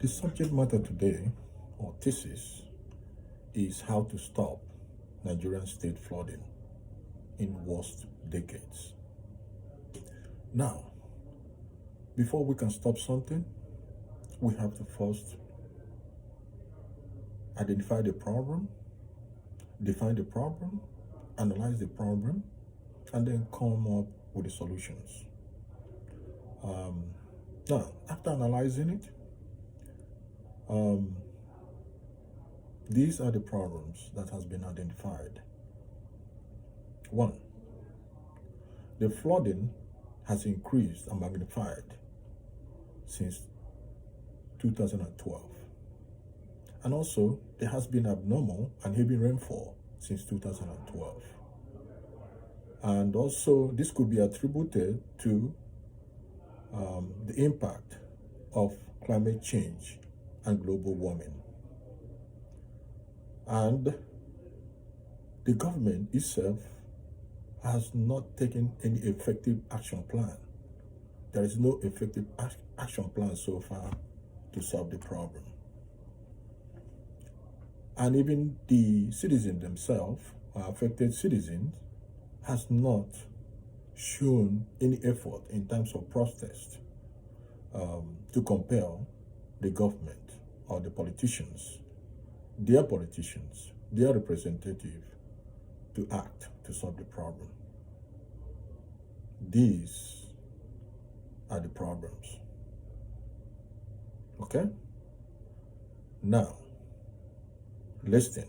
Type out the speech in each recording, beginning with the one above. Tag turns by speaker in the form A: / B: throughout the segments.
A: The subject matter today, or thesis, is how to stop Nigerian state flooding in worst decades. Now, before we can stop something, we have to first identify the problem, define the problem, analyze the problem, and then come up with the solutions. Now, after analyzing it, these are the problems that has been identified. 1. The flooding has increased and magnified since 2012. And also, there has been abnormal and heavy rainfall since 2012. And also, this could be attributed to the impact of climate change and global warming. And the government itself has not taken any effective action plan. There is no effective action plan so far to solve the problem. And even the citizens themselves, affected citizens, has not shown any effort in terms of protest to compel the government or the politicians, their representative, to act to solve the problem. These are the problems. Okay? Now, listen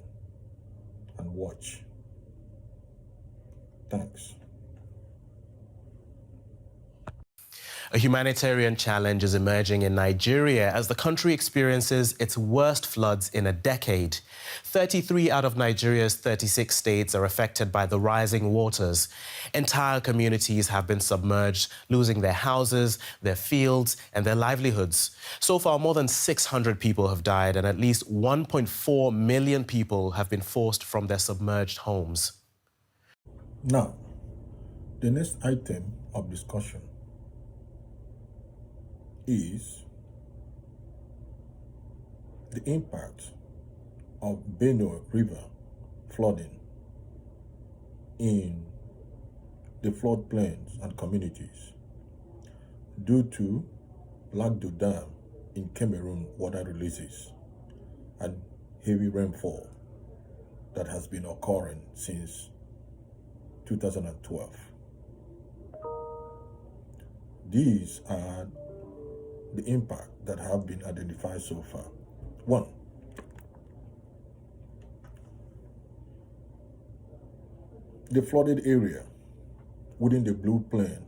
A: and watch. Thanks.
B: A humanitarian challenge is emerging in Nigeria as the country experiences its worst floods in a decade. 33 out of Nigeria's 36 states are affected by the rising waters. Entire communities have been submerged, losing their houses, their fields, and their livelihoods. So far, more than 600 people have died, and at least 1.4 million people have been forced from their submerged homes.
A: Now, the next item of discussion is the impact of Benue River flooding in the floodplains and communities due to Lagdo Dam in Cameroon water releases and heavy rainfall that has been occurring since 2012. These are the impact that have been identified so far. 1. The flooded area within the Blue Plain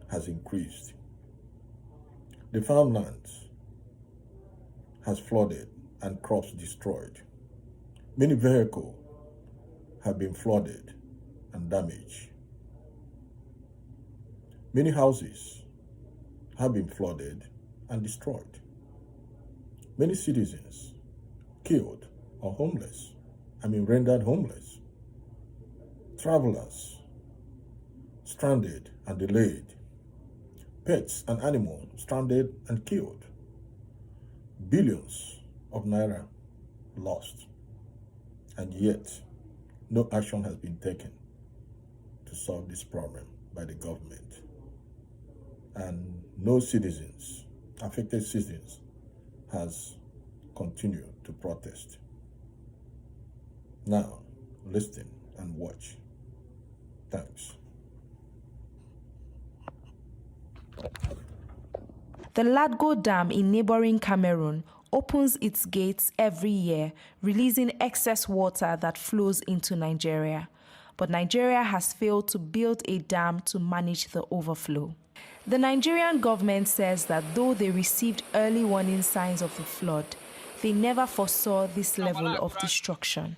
A: has increased. The farmlands has flooded and crops destroyed. Many vehicles have been flooded and damaged. Many houses have been flooded and destroyed. Many citizens killed or rendered homeless. Travelers stranded and delayed. Pets and animals stranded and killed. Billions of naira lost. And yet, no action has been taken to solve this problem by the government. And no affected citizens, has continued to protest. Now, listen and watch. Thanks.
C: The Lagdo Dam in neighboring Cameroon opens its gates every year, releasing excess water that flows into Nigeria. But Nigeria has failed to build a dam to manage the overflow. The Nigerian government says that though they received early warning signs of the flood, they never foresaw this level of destruction.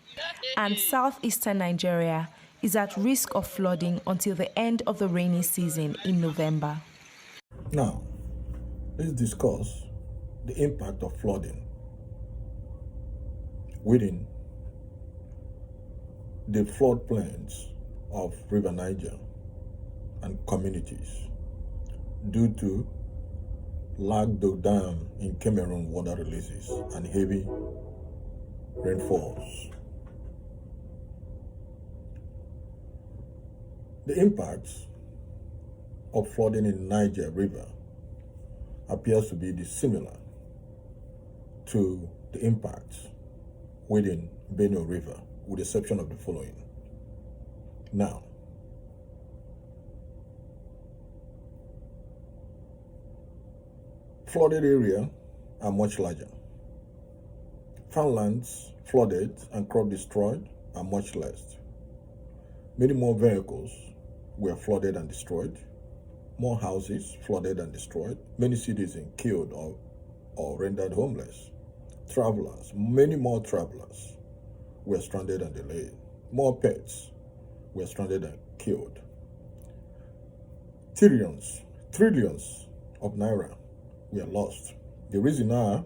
C: And southeastern Nigeria is at risk of flooding until the end of the rainy season in November.
A: Now, let's discuss the impact of flooding within the floodplains of River Niger and communities due to Lagdo Dam in Cameroon water releases and heavy rainfalls. The impacts of flooding in Niger River appears to be similar to the impacts within Benue River, with the exception of the following. Now, flooded areas are much larger. Farmlands flooded and crop destroyed are much less. Many more vehicles were flooded and destroyed. More houses flooded and destroyed. Many citizens killed or rendered homeless. Travelers, many more travelers were stranded and delayed. More pets were stranded and killed. Trillions of naira were lost. The reason are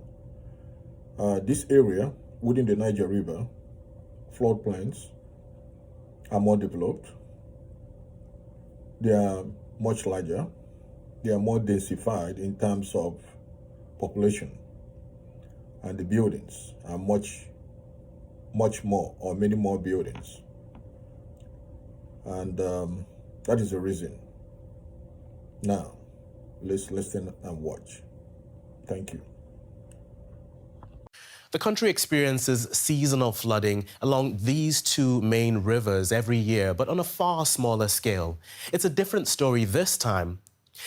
A: this area within the Niger River floodplains are more developed. They are much larger. They are more densified in terms of population. And the buildings are much more, or many more buildings. And that is the reason. Now, let's listen and watch. Thank you.
B: The country experiences seasonal flooding along these two main rivers every year, but on a far smaller scale. It's a different story this time.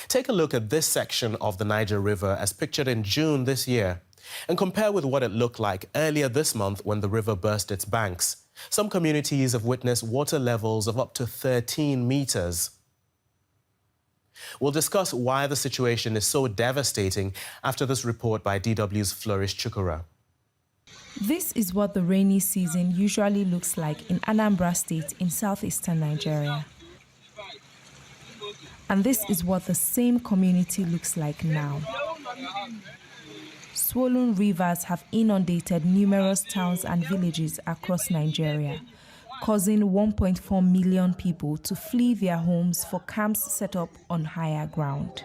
B: Take a look at this section of the Niger River as pictured in June this year, and compare with what it looked like earlier this month when the river burst its banks. Some communities have witnessed water levels of up to 13 meters. We'll discuss why the situation is so devastating after this report by DW's Flourish Chukura.
C: This is what the rainy season usually looks like in Anambra State in southeastern Nigeria. And this is what the same community looks like now. Swollen rivers have inundated numerous towns and villages across Nigeria, causing 1.4 million people to flee their homes for camps set up on higher ground.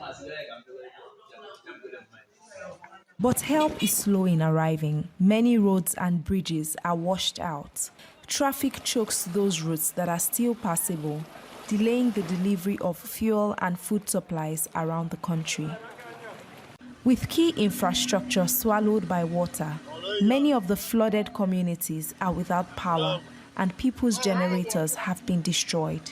C: But help is slow in arriving. Many roads and bridges are washed out. Traffic chokes those routes that are still passable, delaying the delivery of fuel and food supplies around the country. With key infrastructure swallowed by water, many of the flooded communities are without power and people's generators have been destroyed.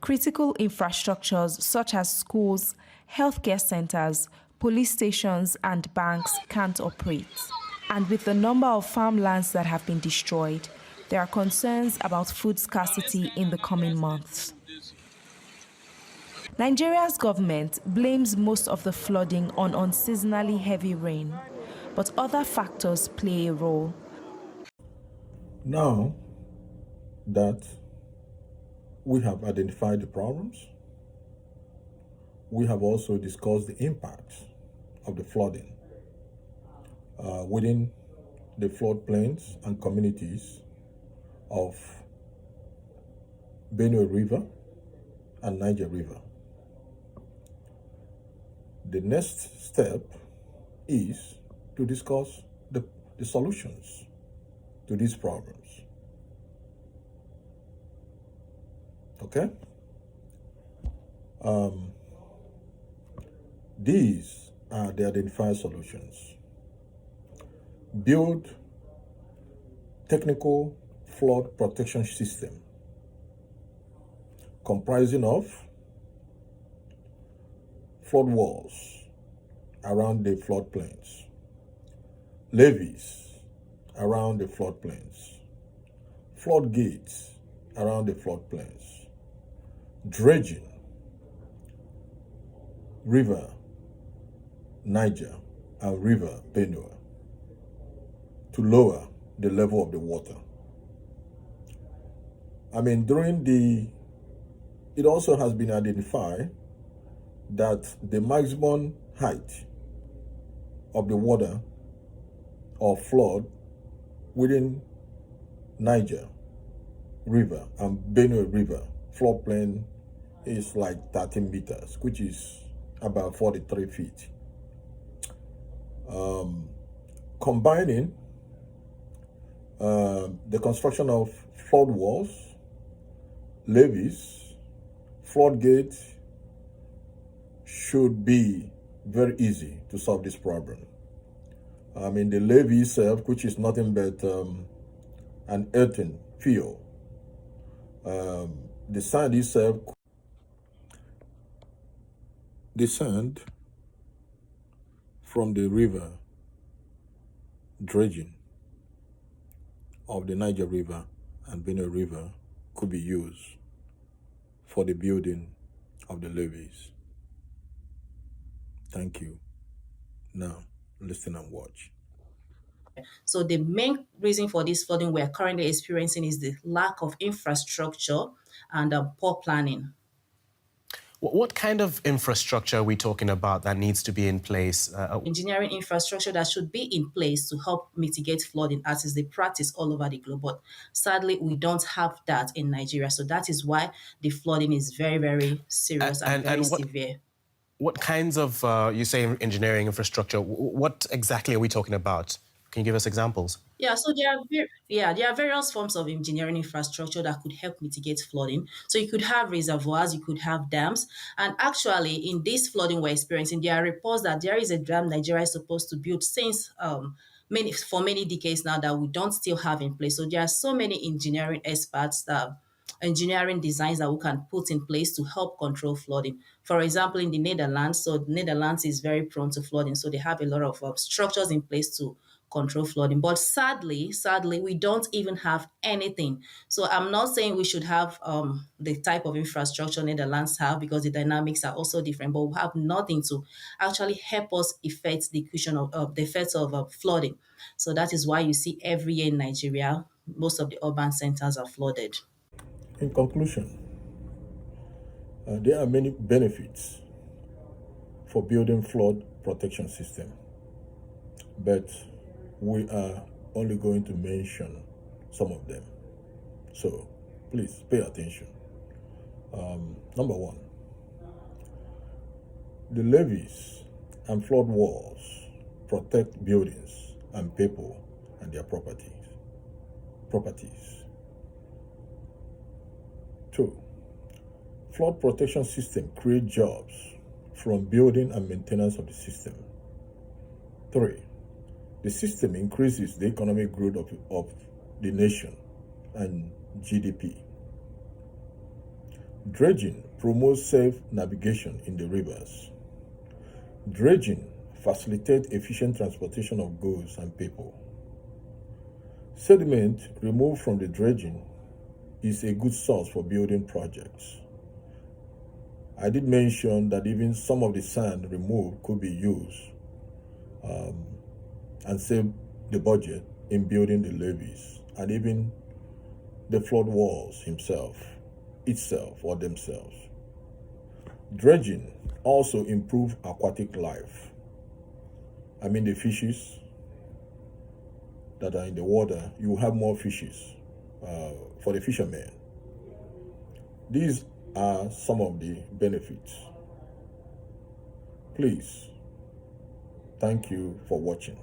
C: Critical infrastructures such as schools, healthcare centers, police stations and banks can't operate. And with the number of farmlands that have been destroyed, there are concerns about food scarcity in the coming months. Nigeria's government blames most of the flooding on unseasonally heavy rain, but other factors play a role.
A: Now that we have identified the problems, we have also discussed the impacts of the flooding within the floodplains and communities of Benue River and Niger River. The next step is to discuss the solutions to these problems. Okay? These are the identified solutions. Build technical flood protection system comprising of flood walls around the floodplains, levees around the floodplains, floodgates around the floodplains, dredging river Niger and river Benue to lower the level of the water. It also has been identified that the maximum height of the water or flood within Niger River and Benue River floodplain is like 13 meters, which is about 43 feet. combining the construction of flood walls, levees, floodgates should be very easy to solve this problem. I mean, the levee itself, which is nothing but an earthen field, the sand itself, the sand from the river dredging of the Niger River and Benue River could be used for the building of the levees. Thank you. Now, listen and watch.
D: So the main reason for this flooding we're currently experiencing is the lack of infrastructure and poor planning.
B: What kind of infrastructure are we talking about that needs to be in place?
D: Engineering infrastructure that should be in place to help mitigate flooding, as is the practice all over the globe. But sadly, we don't have that in Nigeria. So that is why the flooding is very, very serious and very severe.
B: What kinds of, you say engineering infrastructure, what exactly are we talking about? Can you give us examples?
D: Yeah, so there are various forms of engineering infrastructure that could help mitigate flooding. So you could have reservoirs, you could have dams, and actually in this flooding we're experiencing, there are reports that there is a dam Nigeria is supposed to build since for many decades now that we don't still have in place. So there are so many engineering experts engineering designs that we can put in place to help control flooding. For example, in the Netherlands, so the Netherlands is very prone to flooding, so they have a lot of structures in place to control flooding. But sadly, we don't even have anything. So I'm not saying we should have the type of infrastructure Netherlands have, because the dynamics are also different, but we have nothing to actually help us affect the question of the effects of flooding. So that is why you see every year in Nigeria, most of the urban centers are flooded.
A: In conclusion, there are many benefits for building flood protection system, but we are only going to mention some of them. So please pay attention. Number one, the levees and flood walls protect buildings and people and their properties. Two, flood protection system create jobs from building and maintenance of the system. Three, the system increases the economic growth of the nation and GDP. Dredging promotes safe navigation in the rivers. Dredging facilitates efficient transportation of goods and people. Sediment removed from the dredging is a good source for building projects. I did mention that even some of the sand removed could be used and save the budget in building the levees and even the flood walls itself or themselves. Dredging also improve aquatic life. I mean, the fishes that are in the water, you have more fishes for the fishermen. These are some of the benefits. Please, thank you for watching.